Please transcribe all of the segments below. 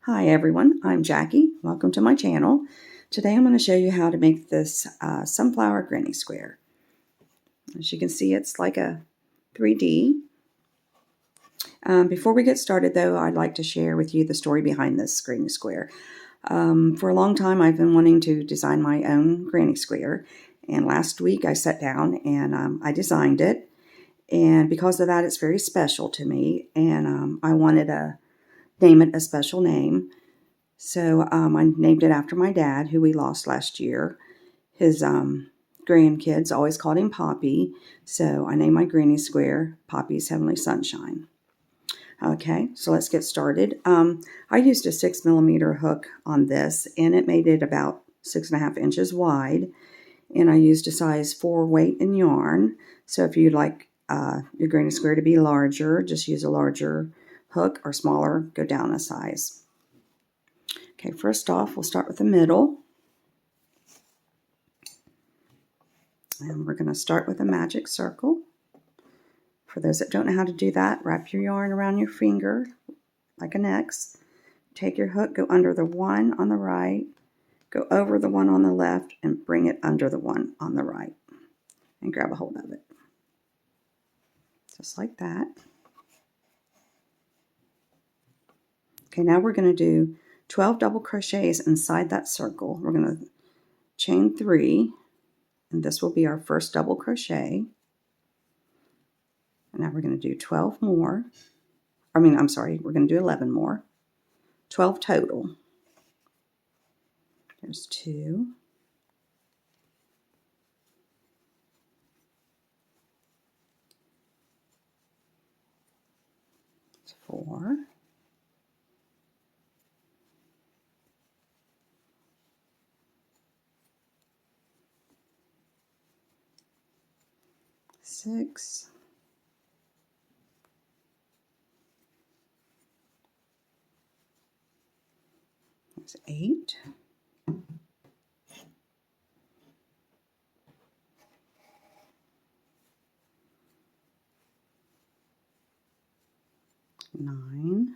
Hi everyone, I'm Jackie. Welcome to my channel. Today I'm going to show you how to make this sunflower granny square. As you can see, it's like a 3D. Before we get started though, I'd like to share with you the story behind this granny square. For a long time I've been wanting to design my own granny square, and last week I sat down and I designed it, and because of that it's very special to me, and I wanted to name it a special name. So I named it after my dad, who we lost last year. His grandkids always called him Poppy, so I named my granny square Poppy's Heavenly Sunshine. Okay, so let's get started. I used a 6mm hook on this, and it made it about 6.5 inches wide. And I used a size 4 weight in yarn. So if you'd like your granny square to be larger, just use a larger hook, or smaller, go down a size. Okay, first off, we'll start with the middle. And we're going to start with a magic circle. For those that don't know how to do that, wrap your yarn around your finger like an X. Take your hook, go under the one on the right, go over the one on the left, and bring it under the one on the right. And grab a hold of it. Just like that. Okay, now we're going to do 12 double crochets inside that circle. We're going to chain 3, and this will be our first double crochet. And now we're going to do 12 more. We're going to do 11 more. 12 total. There's 2. 4. 6. 8. 9.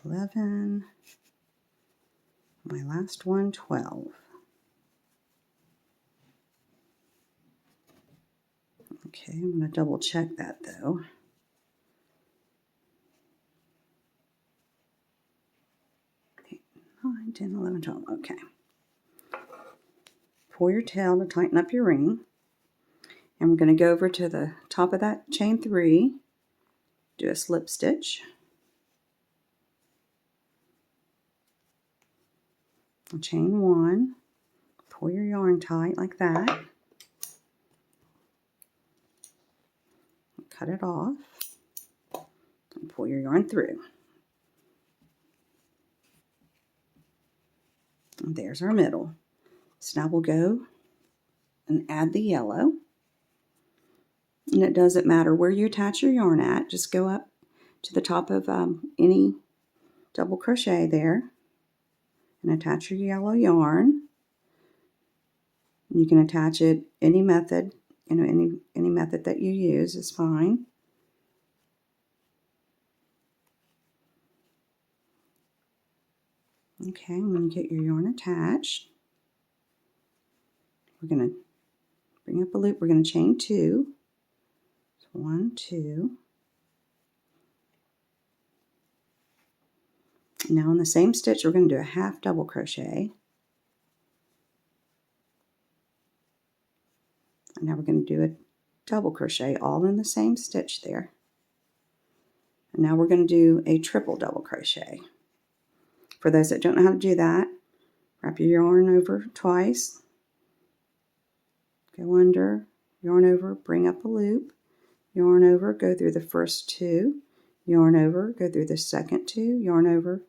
11. My last one, 12. Okay, I'm going to double check that though. 8, 9, 10, 11, 12. Okay. Pull your tail to tighten up your ring. And we're going to go over to the top of that chain 3, do a slip stitch. Chain 1, pull your yarn tight like that. Cut it off and pull your yarn through. And there's our middle. So now we'll go and add the yellow. And it doesn't matter where you attach your yarn at, just go up to the top of any double crochet there and attach your yellow yarn. You can attach it any method, any method that you use is fine. Okay, when you get your yarn attached, we're going to bring up a loop. We're going to chain 2. So 1, 2. Now in the same stitch, we're going to do a half double crochet. And now we're going to do a double crochet all in the same stitch there. And now we're going to do a triple double crochet. For those that don't know how to do that, wrap your yarn over twice, go under, yarn over, bring up a loop, yarn over, go through the first 2, yarn over, go through the second 2, yarn over,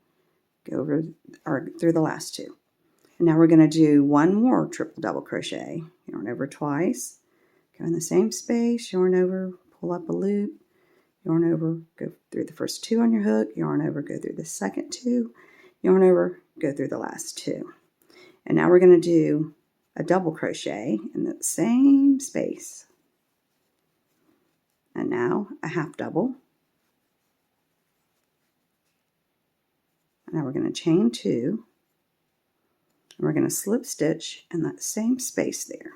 go over or through the last 2. And now we're going to do one more triple double crochet. Yarn over twice, go in the same space, yarn over, pull up a loop, yarn over, go through the first 2 on your hook, yarn over, go through the second 2, yarn over, go through the last 2. And now we're going to do a double crochet in the same space. And now a half double. Now we're going to chain 2. And we're going to slip stitch in that same space there.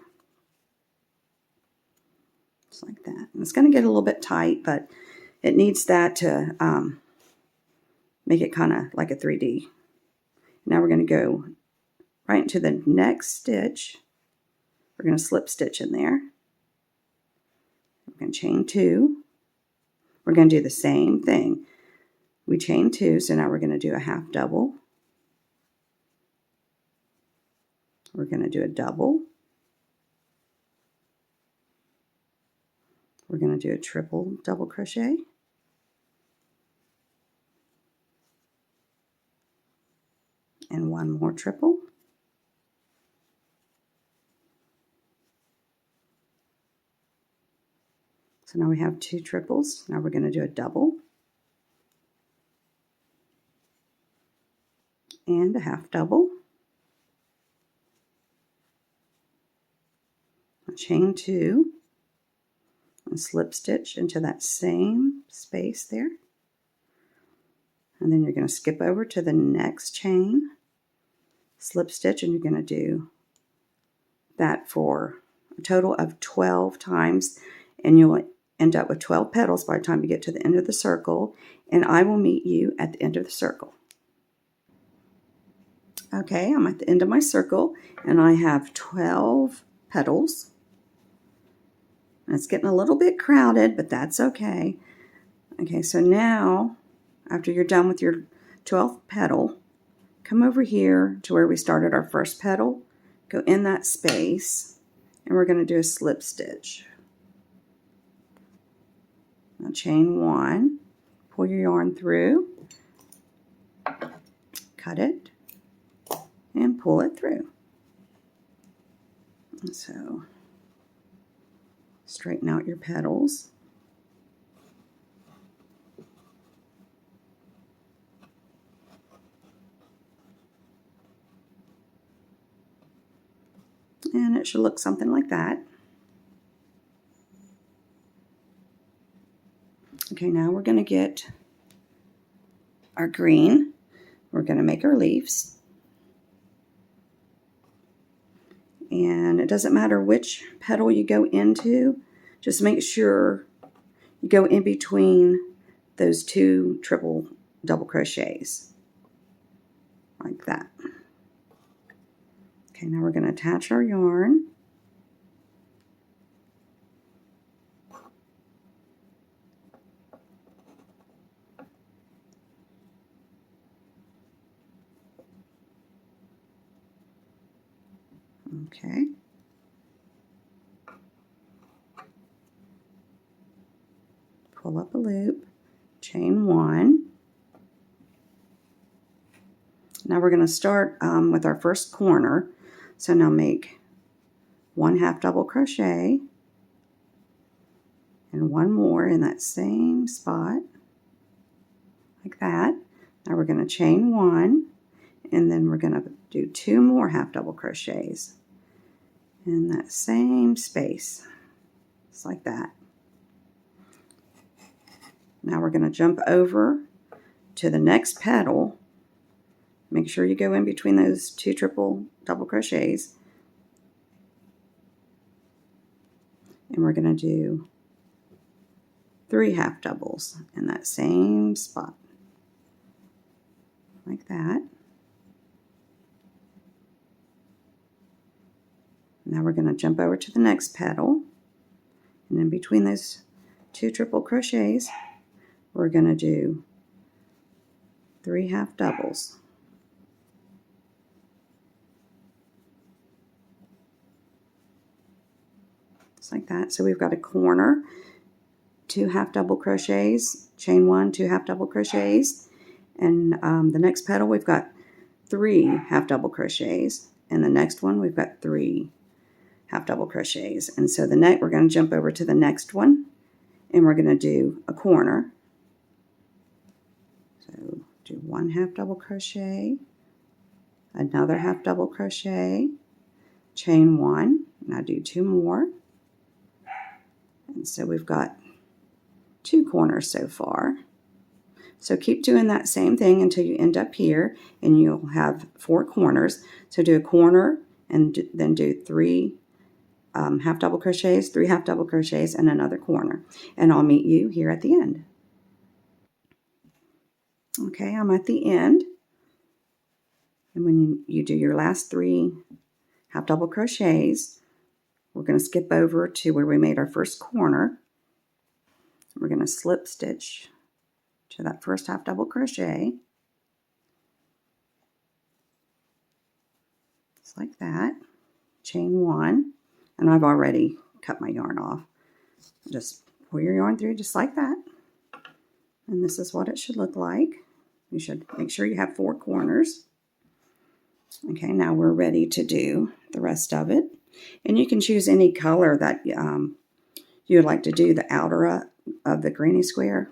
Just like that. And it's going to get a little bit tight, but it needs that to make it kind of like a 3D. Now we're going to go right into the next stitch. We're going to slip stitch in there. We're going to chain 2. We're going to do the same thing. We chain 2, so now we're going to do a half double. We're going to do a double. We're going to do a triple double crochet. And one more triple. So now we have 2 triples. Now we're going to do a double. And a half double. A chain 2. And slip stitch into that same space there. And then you're going to skip over to the next chain, slip stitch, and you're going to do that for a total of 12 times, and you'll end up with 12 petals by the time you get to the end of the circle, and I will meet you at the end of the circle. Okay, I'm at the end of my circle, and I have 12 petals. And it's getting a little bit crowded, but that's okay. Okay, so now, after you're done with your 12th petal, come over here to where we started our first petal, go in that space, and we're going to do a slip stitch. Now chain 1, pull your yarn through, cut it, and pull it through. And so straighten out your petals. And it should look something like that. Okay, now we're going to get our green. We're going to make our leaves. And it doesn't matter which petal you go into, just make sure you go in between those 2 triple double crochets, like that. Okay, now we're going to attach our yarn. Okay. Pull up a loop, chain 1. Now we're going to start with our first corner. So now make 1 half double crochet and 1 more in that same spot, like that. Now we're going to chain 1, and then we're going to do 2 more half double crochets in that same space, just like that. Now we're going to jump over to the next petal. Make sure you go in between those 2 triple double crochets. And we're going to do 3 half doubles in that same spot, like that. Now we're going to jump over to the next petal, and in between those 2 triple crochets, we're going to do 3 half doubles. Just like that. So we've got a corner, 2 half double crochets, chain 1, 2 half double crochets, and the next petal we've got 3 half double crochets, and the next one we've got 3 half double crochets. And so we're going to jump over to the next one, and we're going to do a corner. So do 1 half double crochet, another half double crochet, chain 1, now do 2 more. And so we've got 2 corners so far. So keep doing that same thing until you end up here, and you'll have 4 corners. So do a corner and then do 3 half double crochets, 3 half double crochets, and another corner. And I'll meet you here at the end. Okay, I'm at the end. And when you do your last 3 half double crochets, we're going to skip over to where we made our first corner. We're going to slip stitch to that first half double crochet, just like that, chain 1, and I've already cut my yarn off. Just pull your yarn through just like that, and this is what it should look like. You should make sure you have 4 corners. Okay, now we're ready to do the rest of it, and you can choose any color that you would like to do the outer of the granny square.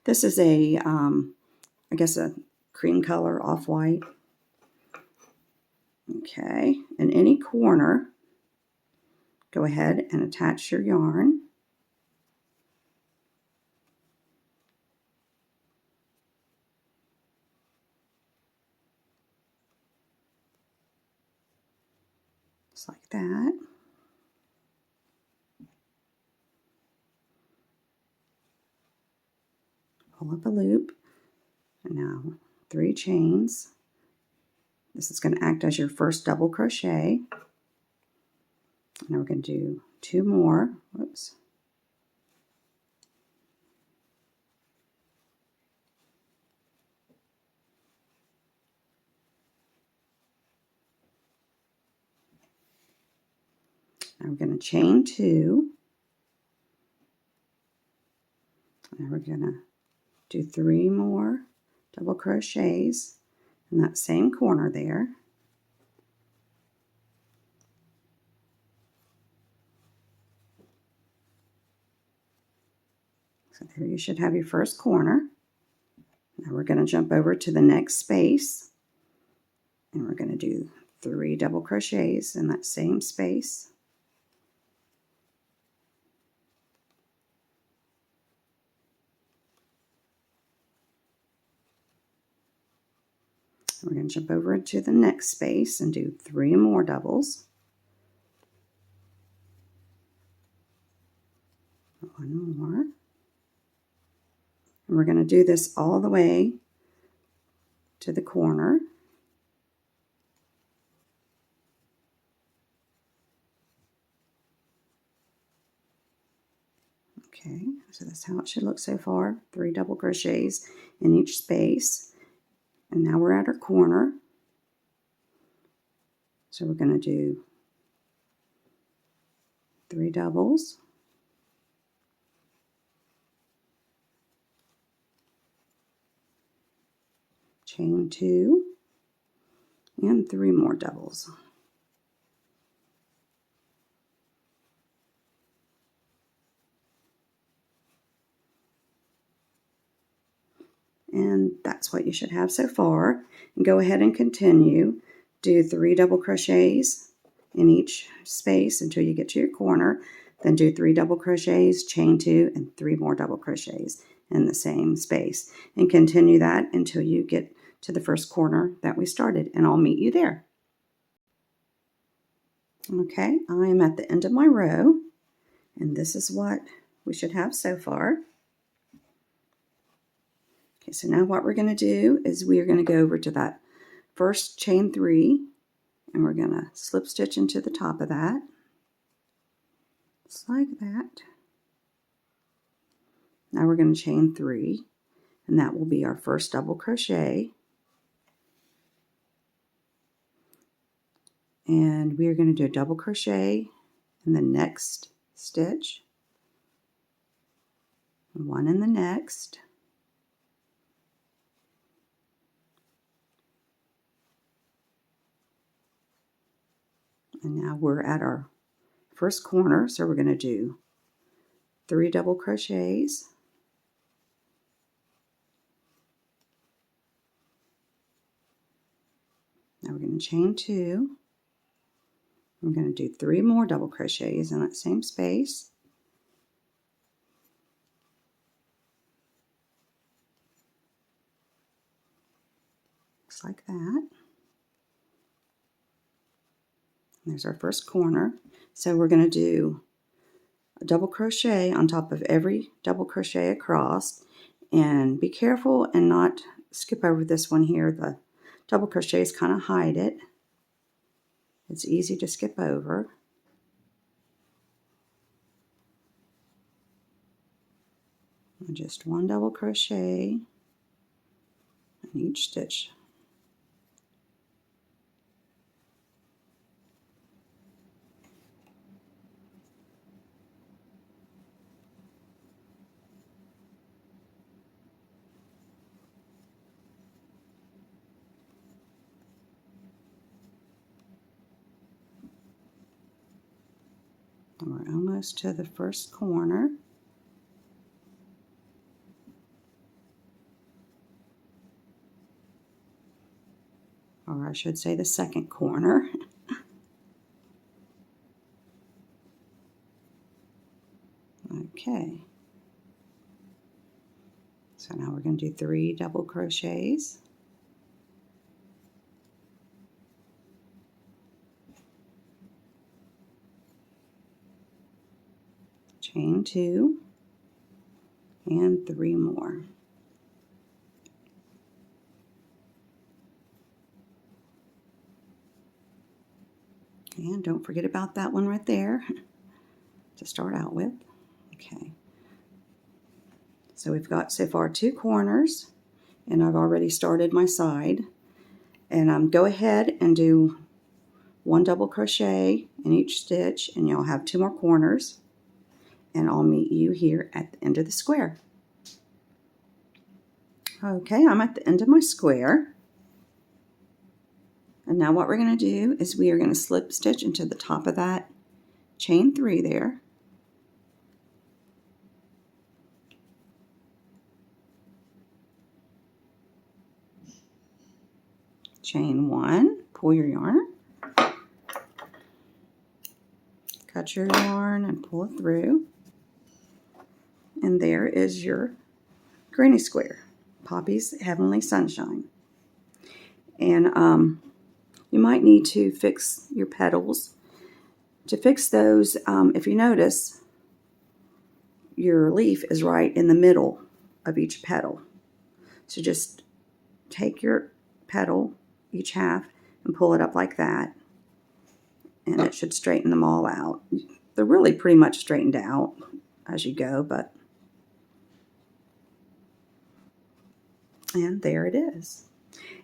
This is a I guess a cream color, off-white. Okay, in any corner, go ahead and attach your yarn. Just like that. Pull up a loop, and now 3 chains. This is going to act as your first double crochet. Now we're going to do 2 more. Whoops. Now we're going to chain 2. Now we're going to do 3 more double crochets in that same corner there. So there you should have your first corner. Now we're going to jump over to the next space, and we're going to do 3 double crochets in that same space. We're going to jump over into the next space and do 3 more doubles. 1 more. And we're going to do this all the way to the corner. Okay, so that's how it should look so far. 3 double crochets in each space. And now we're at our corner. So we're going to do 3 doubles. Chain 2 and 3 more doubles. And that's what you should have so far. And go ahead and continue. Do 3 double crochets in each space until you get to your corner. Then do 3 double crochets, chain 2, and 3 more double crochets in the same space. And continue that until you get to the first corner that we started, and I'll meet you there. Okay, I am at the end of my row, and this is what we should have so far. Okay, so now what we're going to do is we are going to go over to that first chain 3, and we're going to slip stitch into the top of that, just like that. Now we're going to chain 3, and that will be our first double crochet. And we are going to do a double crochet in the next stitch, 1 in the next, and now we're at our first corner, so we're going to do 3 double crochets, now we're going to chain 2, I'm going to do 3 more double crochets in that same space. Looks like that. There's our first corner. So we're going to do a double crochet on top of every double crochet across, and be careful and not skip over this one here. The double crochets kind of hide it. It's easy to skip over. And just 1 double crochet in each stitch. We're almost to the first corner. Or I should say the second corner. Okay. So now we're going to do 3 double crochets. Chain 2 and 3 more. And don't forget about that one right there to start out with. Okay. So we've got so far 2 corners, and I've already started my side. And go ahead and do 1 double crochet in each stitch, and you'll have 2 more corners. And I'll meet you here at the end of the square. Okay, I'm at the end of my square. And now what we're going to do is we are going to slip stitch into the top of that chain 3 there. Chain 1, pull your yarn, cut your yarn and pull it through. And there is your granny square, Poppy's Heavenly Sunshine. And you might need to fix your petals. To fix those, if you notice, your leaf is right in the middle of each petal. So just take your petal, each half, and pull it up like that. And it should straighten them all out. They're really pretty much straightened out as you go, but... And there it is.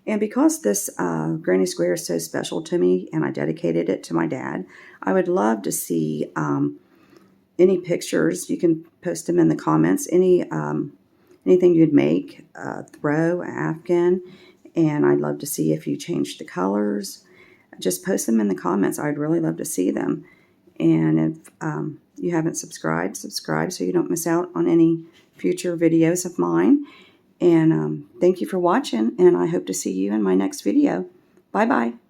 And because this granny square is so special to me, and I dedicated it to my dad, I would love to see any pictures. You can post them in the comments. Anything you'd make, throw, Afghan, and I'd love to see if you changed the colors. Just post them in the comments. I'd really love to see them. And if you haven't subscribed, subscribe so you don't miss out on any future videos of mine. And thank you for watching, and I hope to see you in my next video. Bye-bye.